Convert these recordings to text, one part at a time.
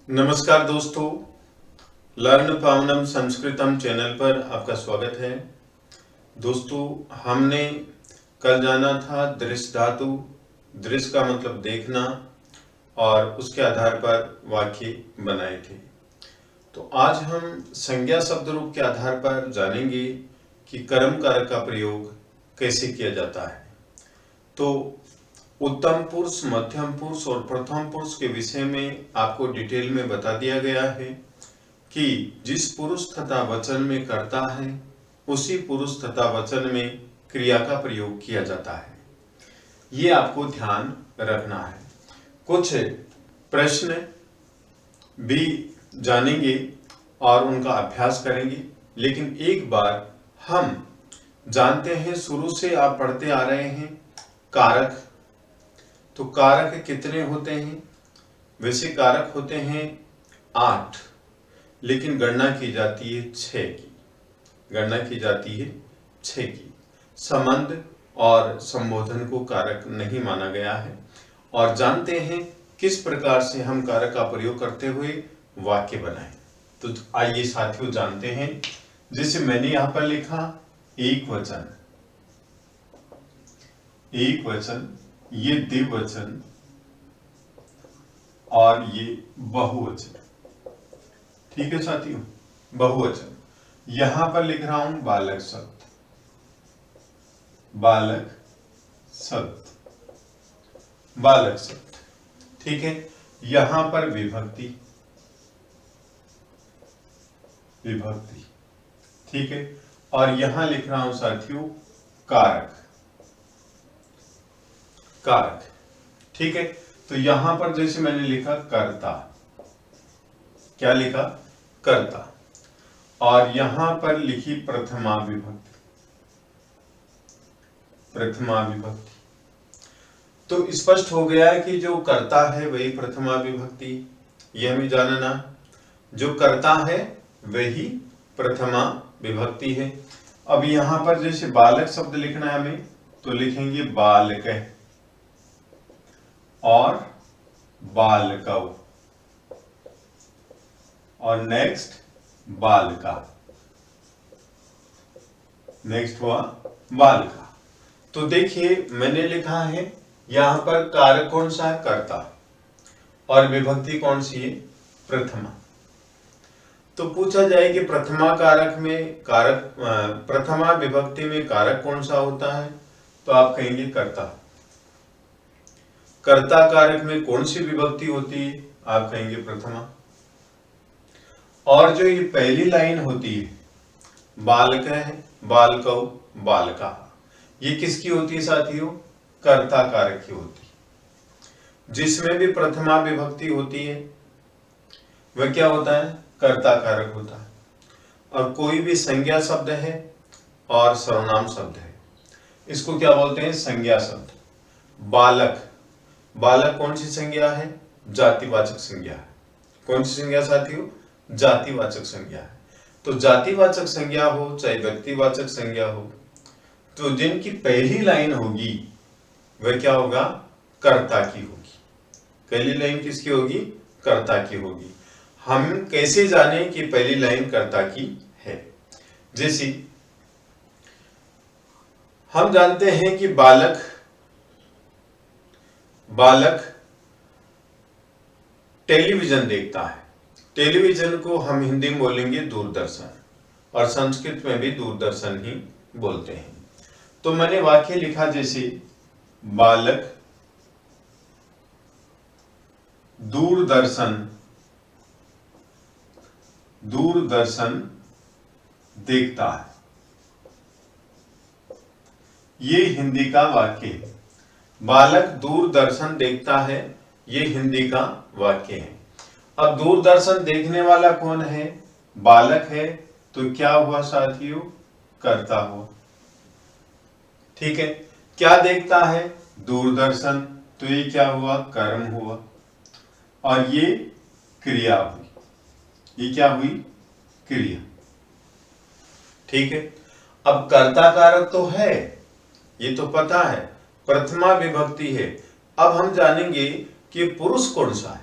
नमस्कार दोस्तों, learn पावनम संस्कृतम channel पर आपका स्वागत है। दोस्तों, हमने कल जाना था दृश्य धातु। दृश्य का मतलब देखना और उसके आधार पर वाक्य बनाए थे। तो आज हम संज्ञा शब्द रूप के आधार पर जानेंगे कि कर्म कारक का प्रयोग कैसे किया जाता है। तो उत्तम पुरुष, मध्यम पुरुष और प्रथम पुरुष के विषय में आपको डिटेल में बता दिया गया है कि जिस पुरुष तथा वचन में कर्ता है उसी पुरुष तथा वचन में क्रिया का प्रयोग किया जाता है। ये आपको ध्यान रखना है। कुछ प्रश्न भी जानेंगे और उनका अभ्यास करेंगे, लेकिन एक बार हम जानते हैं, शुरू से आप पढ़ते आ रहे हैं कारक। तो कारक कितने होते हैं? वैसे कारक होते हैं 8, लेकिन गणना की जाती है 6 की। गणना की जाती है 6 की। संबंध और संबोधन को कारक नहीं माना गया है। और जानते हैं किस प्रकार से हम कारक का प्रयोग करते हुए वाक्य बनाएं। तो आइए साथियों जानते हैं। जैसे मैंने यहां पर लिखा एक वचन, एक वचन, ये द्विवचन और ये बहुवचन। ठीक है साथियों, बहुवचन। यहां पर लिख रहा हूं बालक शब्द, बालक शब्द, बालक शब्द। ठीक है, यहां पर विभक्ति, विभक्ति। ठीक है, और यहां लिख रहा हूं साथियों कारक, कारक। ठीक है, तो यहां पर जैसे मैंने लिखा कर्ता, क्या लिखा? कर्ता। और यहां पर लिखी प्रथमा विभक्ति, प्रथमा विभक्ति। तो स्पष्ट हो गया है कि जो कर्ता है वही प्रथमा विभक्ति, यह हमें जानना। जो कर्ता है वही प्रथमा विभक्ति है। अब यहां पर जैसे बालक शब्द लिखना है हमें, तो लिखेंगे बालक और बालकौ, और नेक्स्ट बालका, नेक्स्ट हुआ बालका। तो देखिए मैंने लिखा है यहां पर कारक कौन सा है? कर्ता। और विभक्ति कौन सी है? प्रथमा। तो पूछा जाए कि प्रथमा कारक में कारक, प्रथमा विभक्ति में कारक कौन सा होता है? तो आप कहेंगे कर्ता। कर्ता कारक में कौन सी विभक्ति होती है? आप कहेंगे प्रथमा। और जो ये पहली लाइन होती है बालक है, बालकौ, बालका, ये किसकी होती है साथियों? कर्ता कारक की होती है। जिसमें भी प्रथमा विभक्ति होती है वह क्या होता है? कर्ता कारक होता है। और कोई भी संज्ञा शब्द है और सर्वनाम शब्द है, इसको क्या बोलते हैं? संज्ञा शब्द। बालक, बालक कौन सी संज्ञा है? जातिवाचक संज्ञा है। कौन सी संज्ञा साथियों? जातिवाचक संज्ञा है। तो जातिवाचक संज्ञा हो चाहे व्यक्तिवाचक संज्ञा हो, तो जिनकी पहली लाइन होगी वह क्या होगा? कर्ता की होगी। पहली लाइन किसकी होगी? कर्ता की होगी। हम कैसे जाने कि पहली लाइन कर्ता की है? जैसे हम जानते हैं कि बालक, बालक टेलीविजन देखता है। टेलीविजन को हम हिंदी में बोलेंगे दूरदर्शन, और संस्कृत में भी दूरदर्शन ही बोलते हैं। तो मैंने वाक्य लिखा जैसे बालक दूरदर्शन, दूरदर्शन देखता है। ये हिंदी का वाक्य है। बालक दूरदर्शन देखता है, ये हिंदी का वाक्य है। अब दूरदर्शन देखने वाला कौन है? बालक है। तो क्या हुआ साथियों? कर्ता हुआ। ठीक है, क्या देखता है? दूरदर्शन। तो ये क्या हुआ? कर्म हुआ। और ये क्रिया हुई। ये क्या हुई? क्रिया। ठीक है, अब कर्ता कारक तो है, ये तो पता है, प्रथमा विभक्ति है। अब हम जानेंगे कि पुरुष कौन सा है।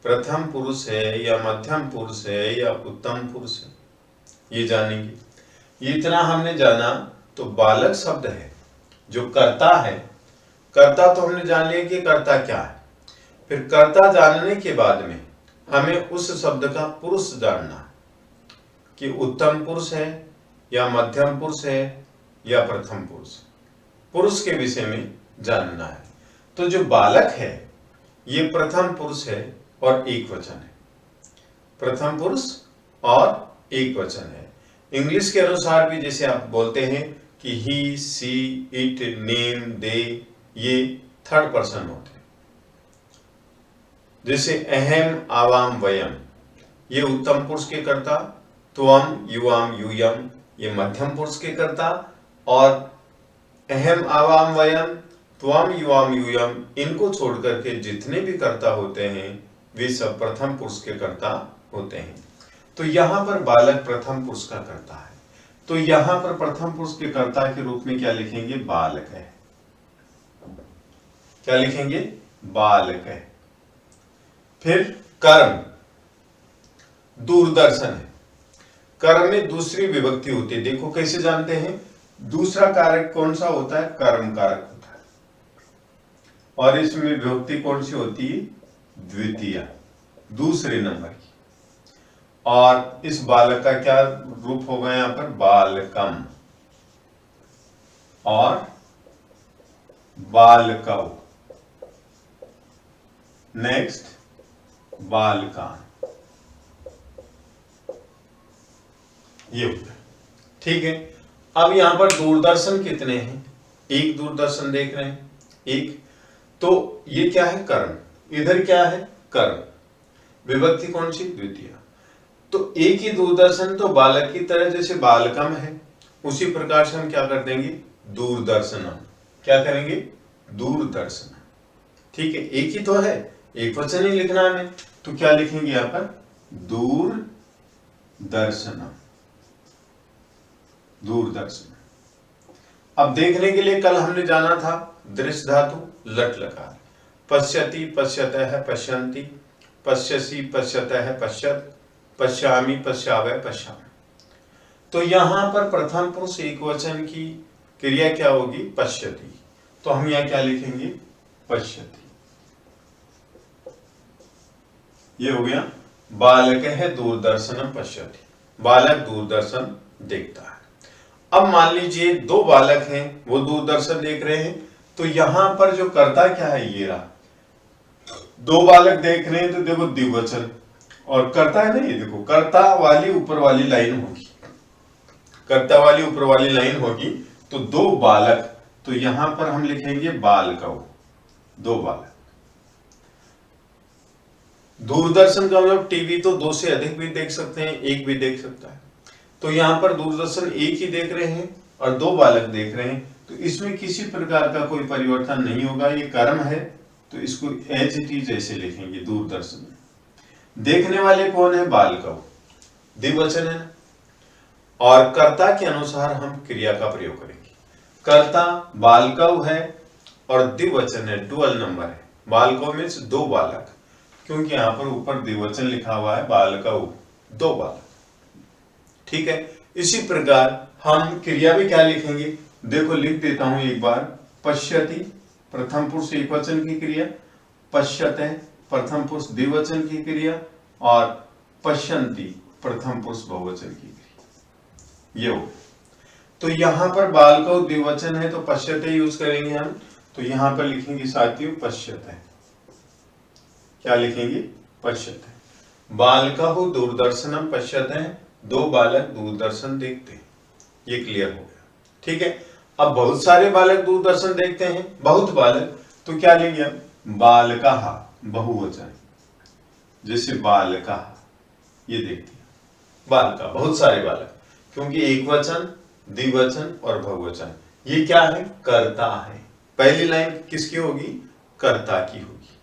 प्रथम पुरुष है या मध्यम पुरुष है या उत्तम पुरुष है, ये जानेंगे। ये इतना हमने जाना तो बालक शब्द है जो कर्ता है। कर्ता तो हमने जान लिया कि कर्ता क्या है। फिर कर्ता जानने के बाद में हमें उस शब्द का पुरुष जानना है कि उत्तम पुरुष है या मध्यम पुरुष है या प्रथम पुरुष। पुरुष के विषय में जानना है। तो जो बालक है ये प्रथम पुरुष है और एक वचन है। प्रथम पुरुष और एक वचन है। इंग्लिश के अनुसार भी जैसे आप बोलते हैं कि ही, सी, इट, नेम, दे, ये थर्ड पर्सन होते हैं। जैसे अहम, आवाम, वयम, ये उत्तम पुरुष के कर्ता। त्वम, युवाम, यूयम, ये मध्यम पुरुष के कर्ता। और अहम, आवाम, वयम, त्वम, युवाम, यूयम, इनको छोड़ करके जितने भी कर्ता होते हैं वे सब प्रथम पुरुष के कर्ता होते हैं। तो यहां पर बालक प्रथम पुरुष का कर्ता है। तो यहां पर प्रथम पुरुष के कर्ता के रूप में क्या लिखेंगे? बालक है। क्या लिखेंगे? बालक है। फिर कर्म, दूरदर्शन है। कर्म में दूसरी विभक्ति होती है। देखो कैसे जानते हैं? दूसरा कारक कौन सा होता है? कर्म कारक होता है। और इसमें विभक्ति कौन सी होती है? द्वितीय, दूसरे नंबर की। और इस बालक का क्या रूप होगा यहां पर? बालकम और बालकौ। नेक्स्ट बालकान, ये हो गया। ठीक है। अब यहां पर दूरदर्शन कितने हैं? एक दूरदर्शन देख रहे हैं, एक। तो ये क्या है? कर्म। इधर क्या है? कर्म। विभक्ति कौन सी? द्वितीय। तो एक ही दूरदर्शन तो बालक की तरह जैसे बालकम है, उसी प्रकार से हम क्या कर देंगे? दूरदर्शनम। क्या करेंगे? दूरदर्शन। ठीक है, एक ही तो है, एक वचन ही लिखना है। तो क्या लिखेंगे यहां पर? दूरदर्शनम। दूरदर्शन। अब देखने के लिए कल हमने जाना था दृश्य धातु, लट लकार। पश्यति, पश्यतः, पश्यन्ति, पश्यसि, पश्यतः, पश्यत, पश्यामि, पश्यावः, पश्यामि। तो यहां पर प्रथम पुरुष एक वचन की क्रिया क्या होगी? पश्यति। तो हम यहां क्या लिखेंगे? पश्यति। ये हो गया। बालक है दूरदर्शनम पश्यति। बालक दूरदर्शन देखता है। अब मान लीजिए दो बालक हैं, वो दूरदर्शन देख रहे हैं। तो यहां पर जो कर्ता क्या है? ये रहा। दो बालक देख रहे हैं तो देखो द्विवचन, और कर्ता है ना, ये देखो कर्ता वाली ऊपर वाली लाइन होगी। कर्ता वाली ऊपर वाली लाइन होगी। तो दो बालक, तो यहां पर हम लिखेंगे बालकौ। दो बालक। दूरदर्शन का मतलब टीवी तो दो से अधिक भी देख सकते हैं, एक भी देख सकता है। तो यहां पर दूरदर्शन एक ही देख रहे हैं और दो बालक देख रहे हैं। तो इसमें किसी प्रकार का कोई परिवर्तन नहीं होगा। ये कर्म है तो इसको एज इट इज ऐसे लिखेंगे दूरदर्शन। देखने वाले कौन है? बालकौ। द्विवचन है ना। और कर्ता के अनुसार हम क्रिया का प्रयोग करेंगे। कर्ता बालकौ है और द्विवचन है, डुअल नंबर है। बालकौ मीन्स दो बालक, क्योंकि यहां पर ऊपर द्विवचन लिखा हुआ है। बालकौ, दो बालक। ठीक है। इसी प्रकार हम क्रिया भी क्या लिखेंगे? देखो लिख देता हूं एक बार। पश्यति प्रथम पुरुष एक वचन की क्रिया, पश्यते प्रथम पुरुष द्विवचन की क्रिया, और पश्यन्ति प्रथम पुरुष बहुवचन की क्रिया। ये हो। तो यहां पर बालकौ द्विवचन है तो पश्यते यूज करेंगे हम। तो यहां पर लिखेंगे साथियों पश्यते। क्या लिखेंगे? पश्यते। बालकौ दूरदर्शनम पश्यते। दो बालक दूरदर्शन देखते हैं। ये क्लियर हो गया। ठीक है। अब बहुत सारे बालक दूरदर्शन देखते हैं, बहुत बालक, तो क्या लेंगे हम? बालकः, बहुवचन। जैसे बालकः, ये देखते हैं बालका, बहुत सारे बालक, क्योंकि एक वचन, द्विवचन और बहुवचन। ये क्या है? कर्ता है। पहली लाइन किसकी होगी? कर्ता की होगी।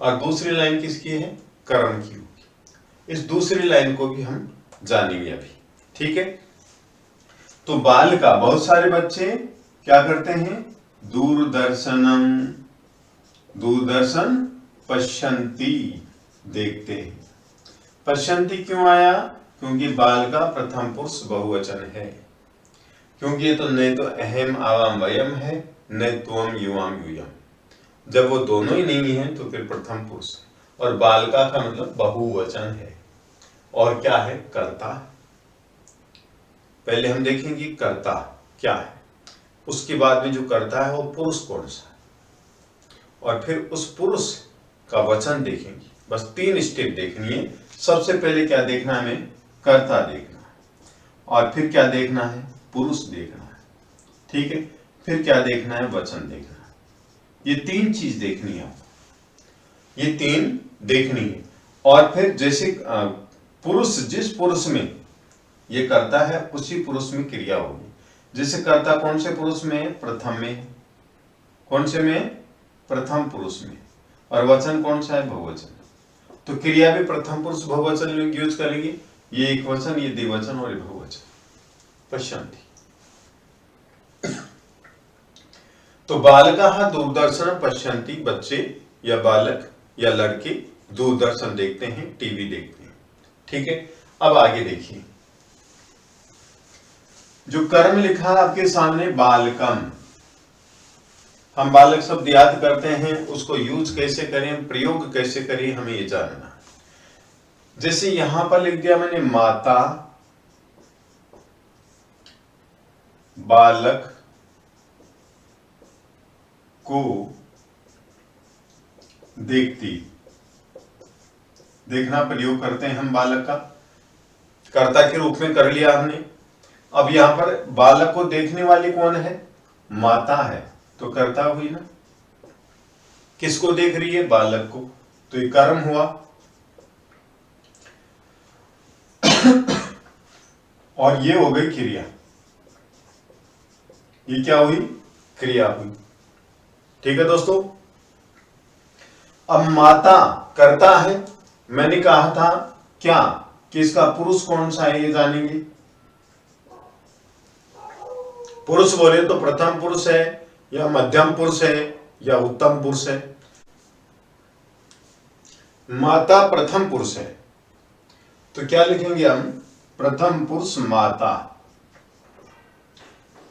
और दूसरी लाइन किसकी है? कर्म की होगी। इस दूसरी लाइन को भी हम जानेंगे अभी। ठीक है। तो बाल का, बहुत सारे बच्चे क्या करते हैं? दूरदर्शनम, दूरदर्शन पश्यन्ति, देखते हैं। पश्यन्ति क्यों आया? क्योंकि बाल का प्रथम पुरुष बहुवचन है, क्योंकि ये तो न तो अहम आवाम वयम है, न त्वम युवाम यूयम। जब वो दोनों ही नहीं है तो फिर प्रथम पुरुष है, और बालका का मतलब बहुवचन है। और क्या है? कर्ता। पहले हम देखेंगे कर्ता क्या है, उसके बाद में जो कर्ता है वो पुरुष कौन सा है, और फिर उस पुरुष का वचन देखेंगे। बस 3 स्टेप देखनी है। सबसे पहले क्या देखना है हमें? कर्ता देखना है, और फिर क्या देखना है? पुरुष देखना है, ठीक है। फिर क्या देखना है? वचन देखना है। ये 3 चीज देखनी है आपको, ये 3 देखनी है। और फिर जैसे पुरुष, जिस पुरुष में ये कर्ता है उसी पुरुष में क्रिया होगी। जैसे कर्ता कौन से पुरुष में? प्रथम में। कौन से में? प्रथम पुरुष में। और वचन कौन सा है? बहुवचन। तो क्रिया भी प्रथम पुरुष बहुवचन यूज करेंगे। ये एक वचन, ये द्विवचन और ये बहुवचन। पश्यन्ति। तो बालकाः दूरदर्शन पश्यन्ति, बच्चे या बालक या लड़के दूरदर्शन देखते हैं, टीवी देखते हैं, ठीक है। अब आगे देखिए, जो कर्म लिखा है आपके सामने बालकम, हम बालक शब्द याद करते हैं, उसको यूज कैसे करें, प्रयोग कैसे करें, हमें ये जानना है। जैसे यहां पर लिख दिया मैंने माता बालक को देखती, देखना प्रयोग करते हैं हम बालक का, कर्ता के रूप में कर लिया हमने। अब यहां पर बालक को देखने वाली कौन है? माता है, तो कर्ता हुई ना। किसको देख रही है? बालक को, तो ये कर्म हुआ। और ये हो गई क्रिया। ये क्या हुई? क्रिया हुई, ठीक है दोस्तों। अब माता कर्ता है, मैंने कहा था क्या कि इसका पुरुष कौन सा है, ये जानेंगे। पुरुष बोले तो प्रथम पुरुष है या मध्यम पुरुष है या उत्तम पुरुष है। माता प्रथम पुरुष है, तो क्या लिखेंगे हम? प्रथम पुरुष माता।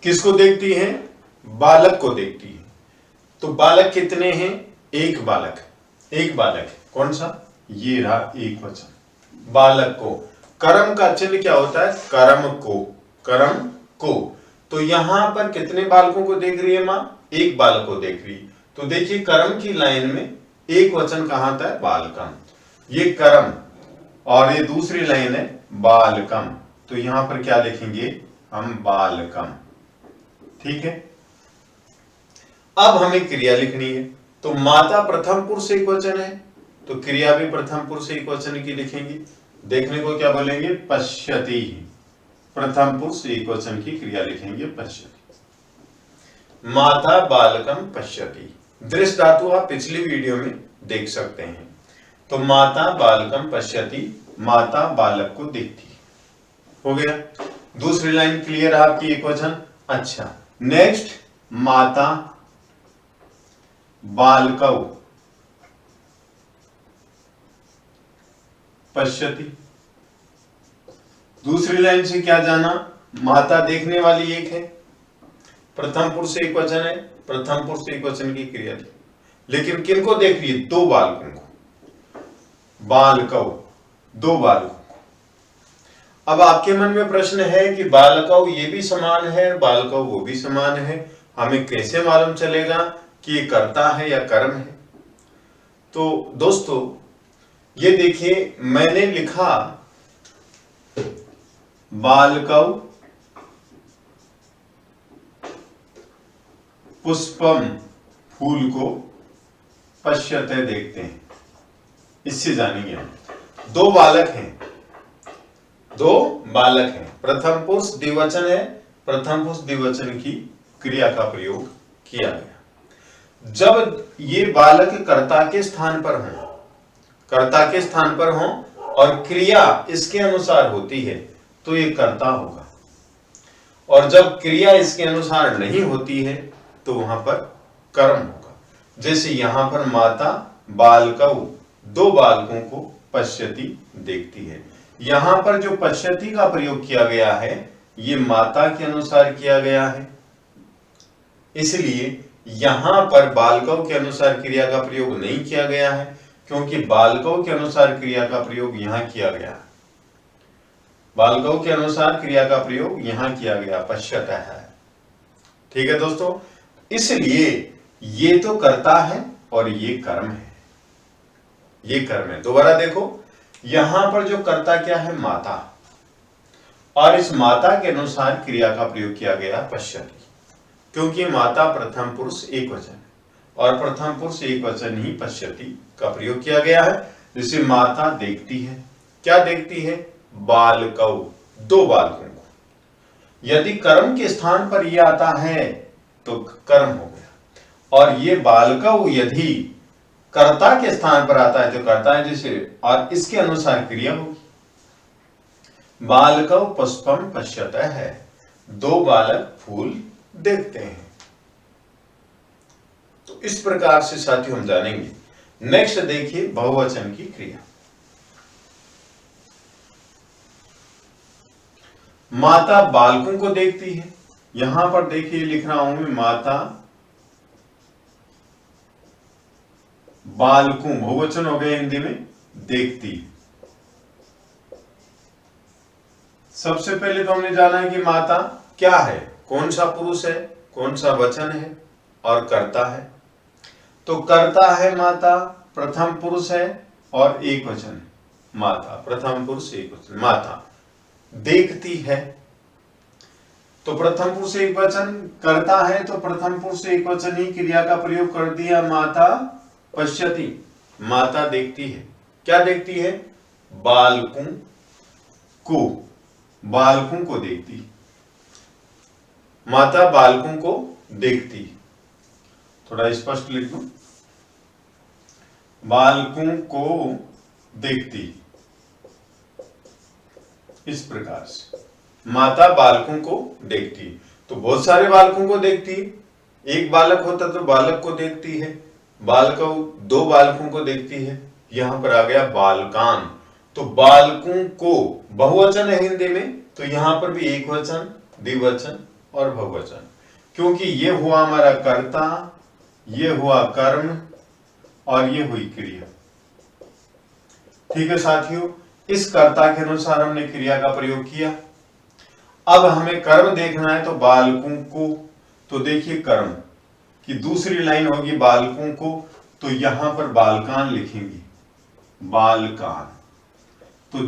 किसको देखती है? बालक को देखती है। तो बालक कितने हैं? एक बालक, एक बालक। कौन सा? ये रहा एक वचन, बालक को। कर्म का चिन्ह क्या होता है? कर्म को, कर्म को। तो यहां पर कितने बालकों को देख रही है मां? एक बालक को देख रही। तो देखिए कर्म की लाइन में एक वचन कहां आता है? बालकम। ये कर्म, और ये दूसरी लाइन है बालकम, तो यहां पर क्या लिखेंगे हम? बालकम, ठीक है। अब हमें क्रिया लिखनी है, तो माता प्रथम पुरुष एक वचन है, तो क्रिया भी प्रथम पुरुष एक वचन की लिखेंगे। देखने को क्या बोलेंगे? पश्यति। प्रथम पुरुष एक वचन की क्रिया लिखेंगे पश्यति। माता बालकम पश्यति। दृश्य धातु आप पिछली वीडियो में देख सकते हैं। तो माता बालकम पश्यति, माता बालक को देखती। हो गया, दूसरी लाइन क्लियर है आपकी, एक वचन। अच्छा, नेक्स्ट, माता बालकौ पश्यति। दूसरी लाइन से क्या जाना? माता देखने वाली एक है, प्रथम पुरुष एक वचन है, प्रथम पुरुष एक वचन की क्रिया थी। लेकिन किनको देख रही है? दो बालकों को, बालकौ, दो बालकों को। अब आपके मन में प्रश्न है कि बालकौ ये भी समान है, बालकौ वो भी समान है, हमें कैसे मालूम चलेगा कि ये कर्ता है या कर्म है? तो दोस्तों ये देखिए, मैंने लिखा बालकौ पुष्पम, फूल को, पश्यते देखते हैं। इससे जानेंगे हम। दो बालक हैं, दो बालक हैं, प्रथम पुरुष द्विवचन है, प्रथम पुरुष द्विवचन की क्रिया का प्रयोग किया गया। जब ये बालक कर्ता के स्थान पर हो, कर्ता के स्थान पर हो और क्रिया इसके अनुसार होती है तो ये कर्ता होगा, और जब क्रिया इसके अनुसार नहीं होती है तो वहां पर कर्म होगा। जैसे यहां पर माता बालकौ दो बालकों को पश्यति देखती है। यहां पर जो पश्यति का प्रयोग किया गया है ये माता के अनुसार किया गया है, इसलिए यहां पर बालकों के अनुसार क्रिया का प्रयोग नहीं किया गया है, क्योंकि बालकों के अनुसार क्रिया का प्रयोग यहां किया गया है। बालकों के अनुसार क्रिया का प्रयोग यहां किया गया, पश्यतः है। ठीक है दोस्तों, इसलिए ये तो कर्ता है और ये कर्म है, ये कर्म है। दोबारा देखो, यहां पर जो कर्ता क्या है, माता, और इस माता के अनुसार क्रिया का प्रयोग किया गया पश्यति, क्योंकि माता प्रथम पुरुष एक वचन है और प्रथम पुरुष एक वचन ही पश्यति का प्रयोग किया गया है। जिसे माता देखती है, क्या देखती है, बालकौ, दो बालकों को। यदि कर्म के स्थान पर यह आता है तो कर्म हो गया, और ये बालकौ यदि कर्ता के स्थान पर आता है तो कर्ता है जिसे, और इसके अनुसार क्रिया होगी। बालकौ पुष्पम पश्यतः है, दो बालक फूल देखते हैं। तो इस प्रकार से साथियों हम जानेंगे। नेक्स्ट देखिए बहुवचन की क्रिया। माता बालकों को देखती है, यहां पर देखिए लिख रहा हूं मैं, माता बालकों, बहुवचन हो गए हिंदी में, देखती। सबसे पहले तो हमने जाना है कि माता क्या है, कौन सा पुरुष है, कौन सा वचन है और कर्ता है। तो कर्ता है माता, प्रथम पुरुष है और एक वचन है, माता, प्रथम पुरुष एक वचन, माता देखती है। तो प्रथम पुरुष एक वचन करता है, तो प्रथम पुरुष एक वचन ही क्रिया का प्रयोग कर दिया, माता पश्यति, माता देखती है। क्या देखती है, बालकों को, बालकों को देखती, माता बालकों को देखती। थोड़ा स्पष्ट लिख दूं, बालकों को देखती, इस प्रकार से माता बालकों को देखती। तो बहुत सारे बालकों को देखती, एक बालक होता तो बालक को देखती है, बालकों दो बालकों को देखती है। यहां पर आ गया बालकान, तो बालकों को बहुवचन है हिंदी में, तो यहां पर भी एक वचन, द्विवचन और बहुवचन, क्योंकि ये हुआ हमारा कर्ता, ये हुआ कर्म और ये हुई क्रिया। ठीक है साथियों, इस कर्ता के अनुसार हमने क्रिया का प्रयोग किया। अब हमें कर्म देखना है, तो बालकों को, तो देखिए कर्म की दूसरी लाइन होगी बालकों को, तो यहां पर बालकान लिखेंगे, बालकान। तो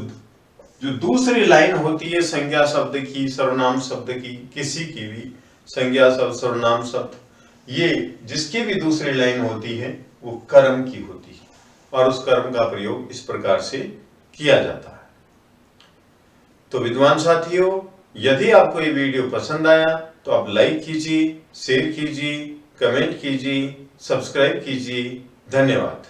जो दूसरी लाइन होती है संज्ञा शब्द की, सर्वनाम शब्द की, किसी की भी संज्ञा शब्द, सर्वनाम शब्द, ये जिसकी भी दूसरी लाइन होती है वो कर्म की होती है, और उस कर्म का प्रयोग इस प्रकार से किया जाता है। तो विद्वान साथियों, यदि आपको ये वीडियो पसंद आया तो आप लाइक कीजिए, शेयर कीजिए, कमेंट कीजिए, सब्सक्राइब कीजिए। धन्यवाद।